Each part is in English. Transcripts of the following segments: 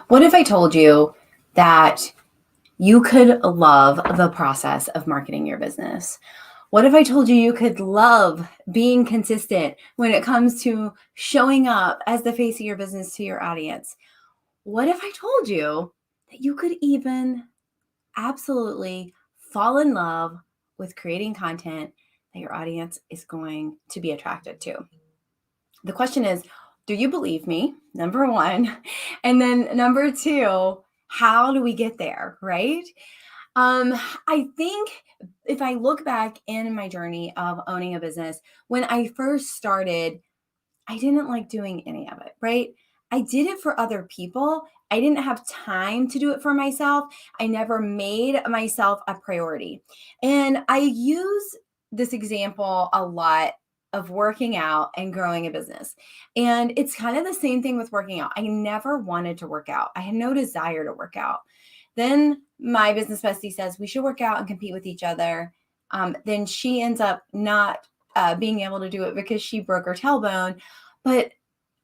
What if I told you that you could love the process of marketing your business? What if I told you you could love being consistent when it comes to showing up as the face of your business to your audience? What if I told you that you could even absolutely fall in love with creating content that your audience is going to be attracted to? The question is, do you believe me? Number one. And then number two, how do we get there? Right. I think if I look back in my journey of owning a business, when I first started, I didn't like doing any of it, right? I did it for other people. I didn't have time to do it for myself. I never made myself a priority. And I use this example a lot of working out and growing a business. And it's kind of the same thing with working out. I never wanted to work out, I had no desire to work out. Then my business bestie says we should work out and compete with each other. Then she ends up not being able to do it because she broke her tailbone. But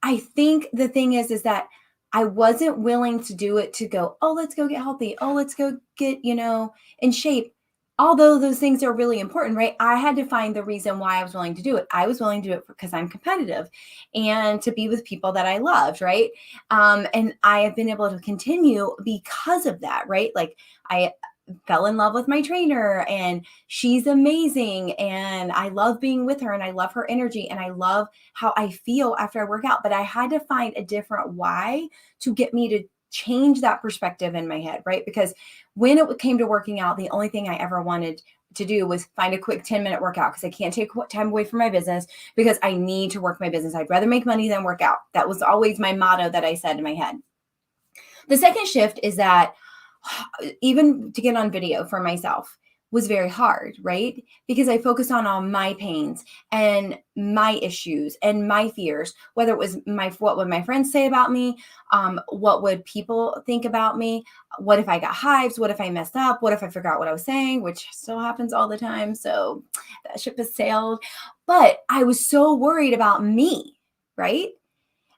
I think the thing is that I wasn't willing to do it to go, oh, let's go get healthy. Oh, let's go get, in shape. Although those things are really important, right? I had to find the reason why I was willing to do it. I was willing to do it because I'm competitive and to be with people that I loved, right? And I have been able to continue because of that, right? Like I fell in love with my trainer and she's amazing and I love being with her and I love her energy and I love how I feel after I work out. But I had to find a different why to get me to change that perspective in my head, right? Because when it came to working out, the only thing I ever wanted to do was find a quick 10-minute workout because I can't take time away from my business because I need to work my business. I'd rather make money than work out. That was always my motto that I said in my head. The second shift is that even to get on video for myself was very hard, right? Because I focused on all my pains and my issues and my fears, whether it was what would my friends say about me, what would people think about me, what if I got hives, what if I messed up, what if I forgot what I was saying, which still happens all the time. So that ship has sailed. But I was so worried about me, right?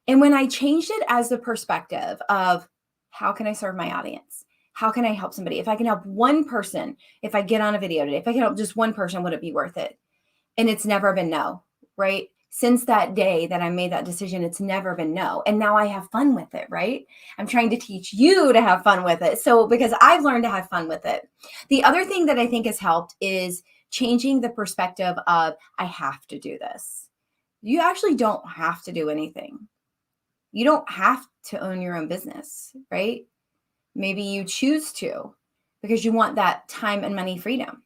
And when I changed it as the perspective of how can I serve my audience? How can I help somebody? If I can help one person, if I get on a video today, if I can help just one person, would it be worth it? And it's never been no, right? Since that day that I made that decision, it's never been no. And now I have fun with it, right? I'm trying to teach you to have fun with it. So, because I've learned to have fun with it. The other thing that I think has helped is changing the perspective of, I have to do this. You actually don't have to do anything. You don't have to own your own business, right? Maybe you choose to because you want that time and money freedom.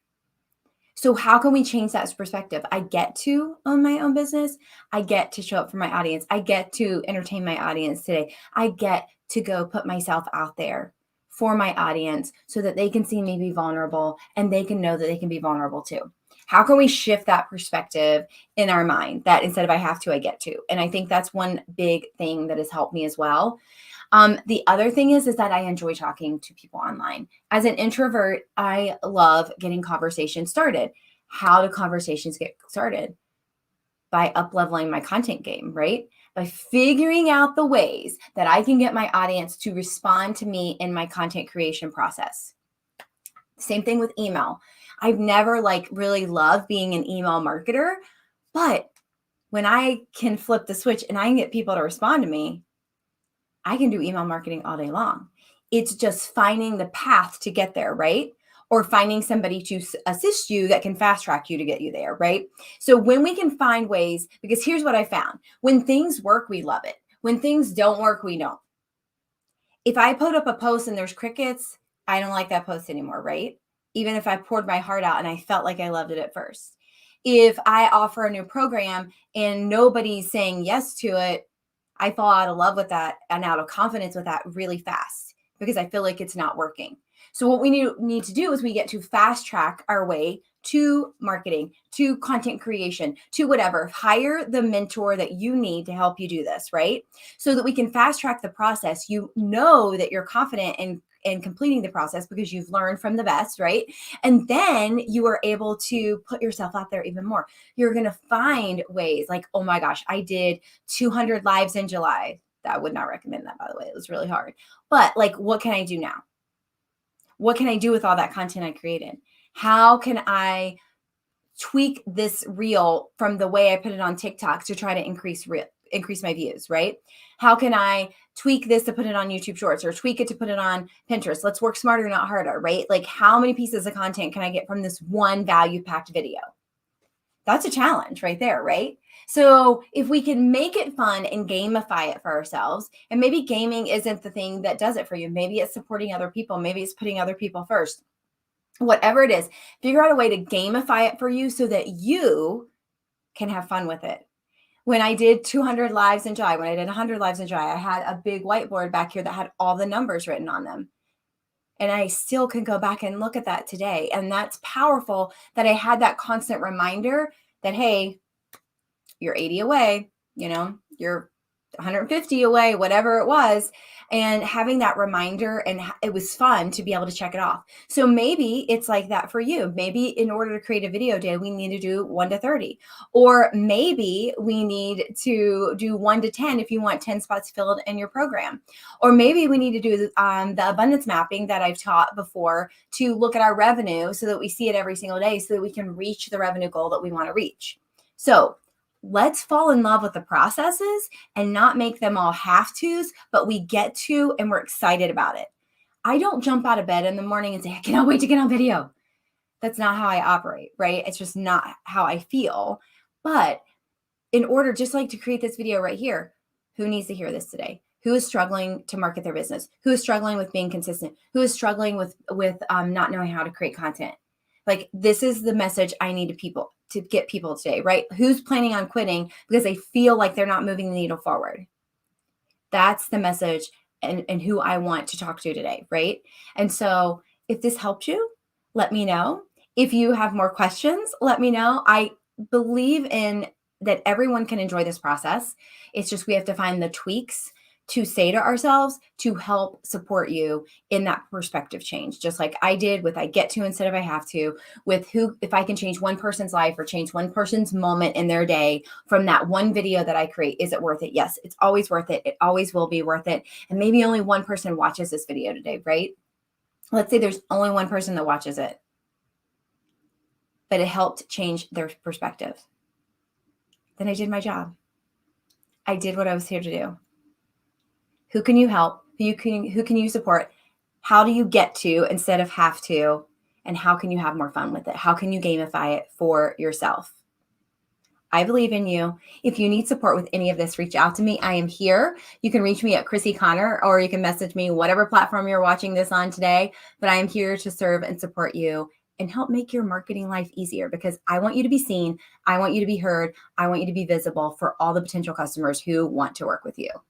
So how can we change that perspective? I get to own my own business. I get to show up for my audience. I get to entertain my audience today. I get to go put myself out there for my audience so that they can see me be vulnerable and they can know that they can be vulnerable too. How can we shift that perspective in our mind that instead of I have to, I get to? And I think that's one big thing that has helped me as well. The other thing is that I enjoy talking to people online. As an introvert, I love getting conversations started. How do conversations get started? By up-leveling my content game, right? By figuring out the ways that I can get my audience to respond to me in my content creation process. Same thing with email. I've never really loved being an email marketer, but when I can flip the switch and I can get people to respond to me, I can do email marketing all day long. It's just finding the path to get there, right? Or finding somebody to assist you that can fast track you to get you there, right? So when we can find ways, because here's what I found. When things work, we love it. When things don't work, we don't. If I put up a post and there's crickets, I don't like that post anymore, right? Even if I poured my heart out and I felt like I loved it at first. If I offer a new program and nobody's saying yes to it, I fall out of love with that and out of confidence with that really fast because I feel like it's not working. So what we need to do is we get to fast track our way to marketing, to content creation, to whatever. Hire the mentor that you need to help you do this, right? So that we can fast track the process. You know that you're confident in completing the process because you've learned from the best, right? And then you are able to put yourself out there even more. You're going to find ways like, oh my gosh, I did 200 lives in July. I would not recommend that, by the way. It was really hard. But like, what can I do now? What can I do with all that content I created? How can I tweak this reel from the way I put it on TikTok to try to increase my views, right? How can I tweak this to put it on YouTube Shorts or tweak it to put it on Pinterest? Let's work smarter, not harder, right? Like, how many pieces of content can I get from this one value-packed video? That's a challenge right there, right? So if we can make it fun and gamify it for ourselves, and maybe gaming isn't the thing that does it for you. Maybe it's supporting other people. Maybe it's putting other people first. Whatever it is, figure out a way to gamify it for you so that you can have fun with it. When I did 200 lives in July, when I did 100 lives in July, I had a big whiteboard back here that had all the numbers written on them. And I still can go back and look at that today. And that's powerful that I had that constant reminder that, hey, you're 80 away, you're 150 away, whatever it was. And having that reminder, and it was fun to be able to check it off. So maybe it's like that for you. Maybe in order to create a video day, we need to do 1 to 30, or maybe we need to do 1 to 10 if you want 10 spots filled in your program, or maybe we need to do the abundance mapping that I've taught before to look at our revenue so that we see it every single day so that we can reach the revenue goal that we want to reach. So let's fall in love with the processes and not make them all have-tos, but we get to, and we're excited about it. I don't jump out of bed in the morning and say, I cannot wait to get on video. That's not how I operate, right? It's just not how I feel. But in order, just like to create this video right here, who needs to hear this today? Who is struggling to market their business? Who is struggling with being consistent? Who is struggling with not knowing how to create content? Like, this is the message I need to get people today, right? Who's planning on quitting because they feel like they're not moving the needle forward? That's the message and who I want to talk to today, right? And so if this helped you, let me know. If you have more questions, let me know. I believe in that everyone can enjoy this process. It's just we have to find the tweaks to say to ourselves to help support you in that perspective change, just like I did with I get to instead of I have to, with if I can change one person's life or change one person's moment in their day from that one video that I create, is it worth it? Yes, it's always worth it. It always will be worth it. And maybe only one person watches this video today, right? Let's say there's only one person that watches it, but it helped change their perspective. Then I did my job. I did what I was here to do. Who can you help? Who can you support? How do you get to instead of have to? And how can you have more fun with it? How can you gamify it for yourself? I believe in you. If you need support with any of this, reach out to me. I am here. You can reach me at Chrissy Connor, or you can message me whatever platform you're watching this on today. But I am here to serve and support you and help make your marketing life easier, because I want you to be seen. I want you to be heard. I want you to be visible for all the potential customers who want to work with you.